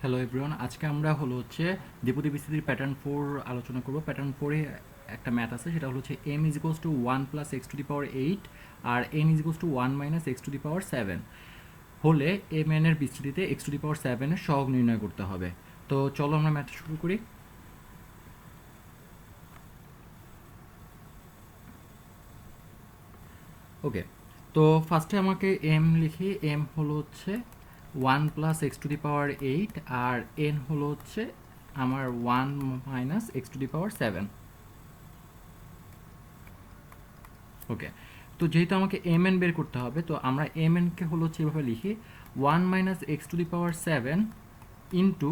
Hello everyone, আজকে আমরা দ্বিপদী বিস্তৃতির pattern 4 আলোচনা করব। প্যাটার্ন 4-এ একটা ম্যাথ আছে, সেটা হলো হচ্ছে m is equals to 1 plus x to the power 8 আর n is equals to 1 minus x to দি পাওয়ার 7 হলে mn এর বিস্তৃতিতে এক্স টু দি পাওয়ার 7 এর সহগ নির্ণয় করতে হবে। তো চলো আমরা ম্যাথ শুরু করি। ওকে, তো ফার্স্টে আমাকে m লিখি। m হলো হচ্ছে 1 plus x to the power 8 আর n হলো হচ্ছে আমার 1 minus x to the power 7। Okay, তো যেহেতু আমাকে এম এন বের করতে হবে, তো আমরা এম এনকে হলো হচ্ছে এভাবে লিখি 1 minus x to the power 7 into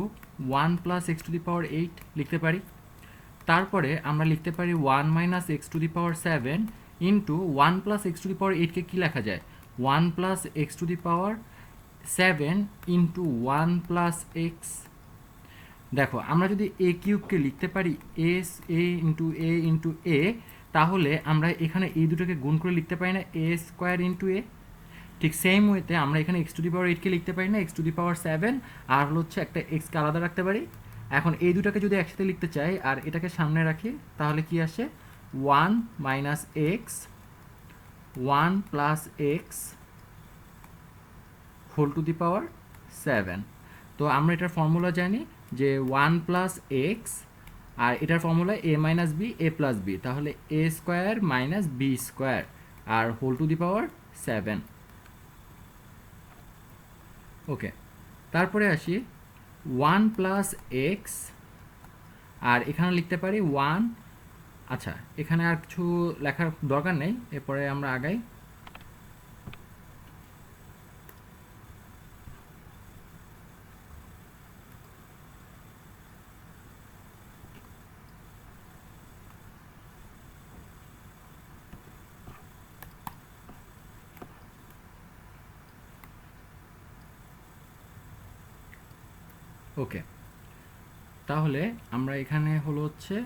1 plus x to the power 8 লিখতে পারি। তারপরে আমরা লিখতে পারি 1 minus x to the power 7 into 1 plus x to the power 8কে কী লেখা যায়? 1 plus x to the power 7 into 1 plus x. দেখো, আমরা যদি এ কিউবকে লিখতে পারি এস এ ইন্টু এ, তাহলে আমরা এখানে এই দুটোকে গুণ করে লিখতে পারি না এ স্কোয়ার ইন্টু এ। ঠিক সেম ওয়েতে আমরা এখানে এক্স টু দি পাওয়ার 8কে লিখতে পারি না এক্স টু দি পাওয়ার 7 আর হলো হচ্ছে একটা এক্সকে আলাদা রাখতে পারি। এখন এই দুটাকে যদি একসাথে লিখতে চাই আর এটাকে সামনে রাখি, তাহলে কি আসে? 1 minus x 1 plus x whole to the পাওয়ার 7। তো আমরা এটার ফর্মুলা জানি যে 1 প্লাস এক্স আর এটার formula a minus b a plus b, তাহলে a square minus b square আর whole to the power 7। Okay, তারপরে আসি 1 প্লাস এক্স আর এখানে লিখতে পারি 1। আচ্ছা, এখানে আর কিছু লেখার দরকার নেই, এরপরে আমরা আগাই। ওকে, তাহলে আমরা এখানে হলো হচ্ছে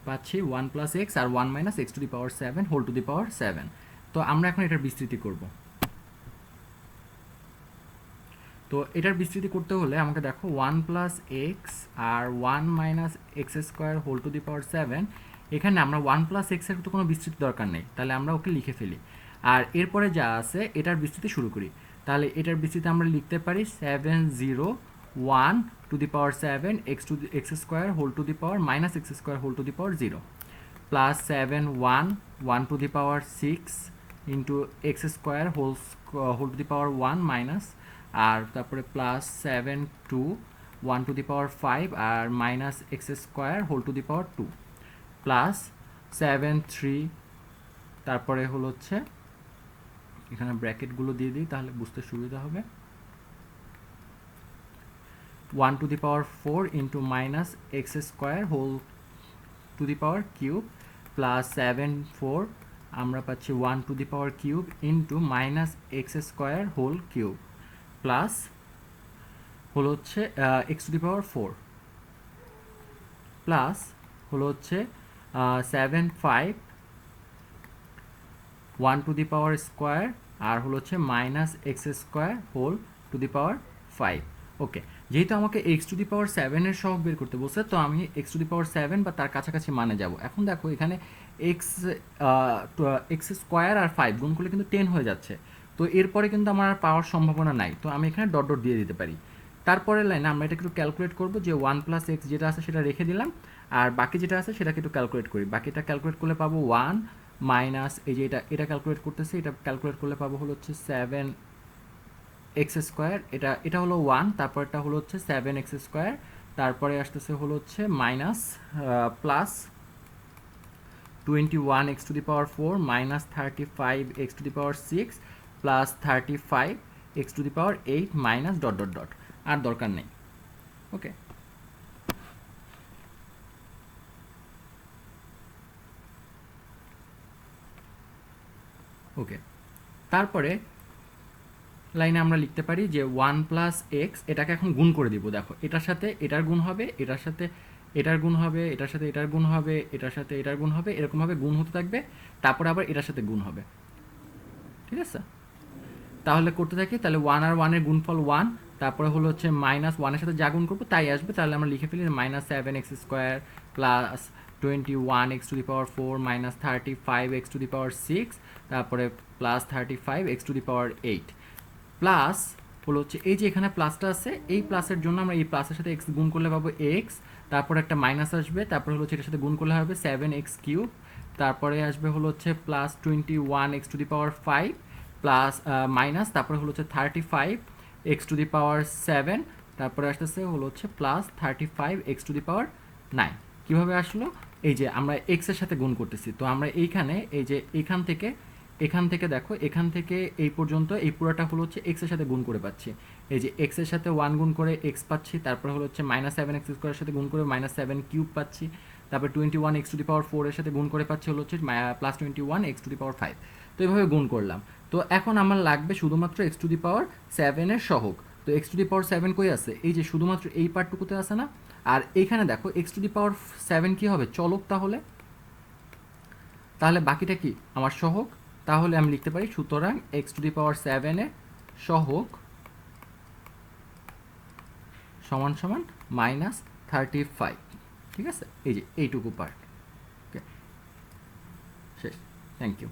পাচ্ছি 1 প্লাস এক্স আর 1 minus x to the power 7 to to the পাওয়ার 7। তো আমরা এখন এটার বিস্তৃতি করব। তো এটার বিস্তৃতি করতে হলে আমাকে দেখো 1 প্লাস এক্স আর 1 minus x square whole to the পাওয়ার 7, এখানে আমরা 1 প্লাস এক্সের তো কোনো বিস্তৃতি দরকার নেই, তাহলে আমরা ওকে লিখে ফেলি। আর এরপরে যা আছে এটার বিস্তৃতি শুরু করি। তাহলে এটার বিস্তৃতি আমরা লিখতে পারি 701 to the power 7 x square whole to the power minus x square whole to the power 0 plus 7 1 to the power 6 into x square whole to the power 1 minus, আর তারপরে প্লাস 7 2 1 টু দি পাওয়ার 5 আর minus x square whole to the power 2 plus 7 3, তারপরে হলো হচ্ছে এখানে ব্র্যাকেটগুলো দিয়ে দিই তাহলে বুঝতে সুবিধা হবে। 1 to the power 4 into minus x square whole to the power cube plus 7 4 আমরা পাচ্ছি 1 to the power cube into minus x square whole cube plus হলো হচ্ছে x to the power 4 plus হলো হচ্ছে 7 5 1 টু দি পাওয়ার স্কোয়ার আর হলো হচ্ছে minus x square whole to the power 5। Okay, যেহেতু আমাকে এক্স টু দি পাওয়ার 7-এর সহগ বের করতে বলছে, তো আমি এক্স টু দি পাওয়ার 7 বা তার কাছাকাছি মানে যাব। এখন দেখো এখানে এক্স এক্স স্কোয়ার আর 5 গুণ করলে কিন্তু 10 হয়ে যাচ্ছে, তো এরপরে কিন্তু আমার আর পাওয়ার সম্ভাবনা নাই, তো আমি এখানে ডট ডট দিয়ে দিতে পারি। তারপরের লাইনে আমরা এটা একটু ক্যালকুলেট করবো যে 1 প্লাস এক্স যেটা আছে সেটা রেখে দিলাম, আর বাকি যেটা আছে সেটাকে একটু ক্যালকুলেট করি। বাকিটা ক্যালকুলেট করলে পাবো 1 মাইনাস এই যে এটা ক্যালকুলেট করতেছে, এটা ক্যালকুলেট করলে পাবো হলো হচ্ছে 7 এক্স স্কোয়ার, এটা হলো 1, তারপরটা হলো হচ্ছে 7 এক্স স্কোয়ার, তারপরে আসতেছে হলো হচ্ছে minus plus 21 x to the power 4 minus 35 x to the power 6 plus 35 x to the power 8 minus dot dot dot, আর দরকার নেই। ওকে, ওকে, তারপরে লাইনে আমরা লিখতে পারি যে 1 প্লাস এক্স, এটাকে এখন গুণ করে দিব। দেখো, এটার সাথে এটার গুণ হবে, এটার সাথে এটার গুণ হবে, এটার সাথে এটার গুণ হবে, এটার সাথে এটার গুণ হবে, এরকমভাবে গুণ হতে থাকবে, তারপরে আবার এটার সাথে গুণ হবে। ঠিক আছে, তাহলে করতে থাকি। তাহলে 1 আর 1 এর গুণফল 1, তারপরে হলো হচ্ছে মাইনাস ওয়ানের সাথে যা গুণ করবো তাই আসবে, তাহলে আমরা লিখে ফেলি minus 7x square plus 21x⁴ minus 35x⁴, তারপরে প্লাস 35x⁴, প্লাস হলো হচ্ছে এই যে এখানে প্লাসটা আছে, এই প্লাসের জন্য আমরা এই প্লাসের সাথে এক্স গুণ করলে পাবো এক্স, তারপর একটা মাইনাস আসবে, তারপরে হলো হচ্ছে এটার সাথে গুণ করলে হবে 7x⁵, তারপরে আসবে হলো হচ্ছে প্লাস 21x⁵, প্লাস মাইনাস তারপরে হলো হচ্ছে 35x⁷, তারপরে আসতেছে হলো হচ্ছে প্লাস 35x⁹। কীভাবে আসলো? এই যে আমরা এক্সের সাথে গুণ করতেছি, তো আমরা এইখানে এই যে এখান থেকে দেখো, এখান থেকে এই পর্যন্ত এই পুরোটা হলো হচ্ছে এক্সের সাথে গুণ করে পাচ্ছি। এই যে এক্সের সাথে 1 গুণ করে এক্স পাচ্ছি, তারপরে হলো হচ্ছে মাইনাস 7x² সাথে গুণ করে -7³ পাচ্ছি, তারপর 21x⁴ এর সাথে গুণ করে পাচ্ছি হলো হচ্ছে প্লাস 21x⁵। তো এইভাবে গুণ করলাম। তো এখন আমার লাগবে শুধুমাত্র x⁷ এর সহগ। তো x⁷ কই আছে? এই যে শুধুমাত্র এই পার্টটুকুতে আছে না? আর এইখানে দেখো x⁷ কি হবে? চলক। তাহলে বাকিটা কি আমার সহগ। তাহলে আমি লিখতে পারি সুতরাং x⁷ এর সহগ সমান সমান -35। ঠিক আছে, এই যে এইটুকু পার্ট। ওকে, শেষ। Thank you.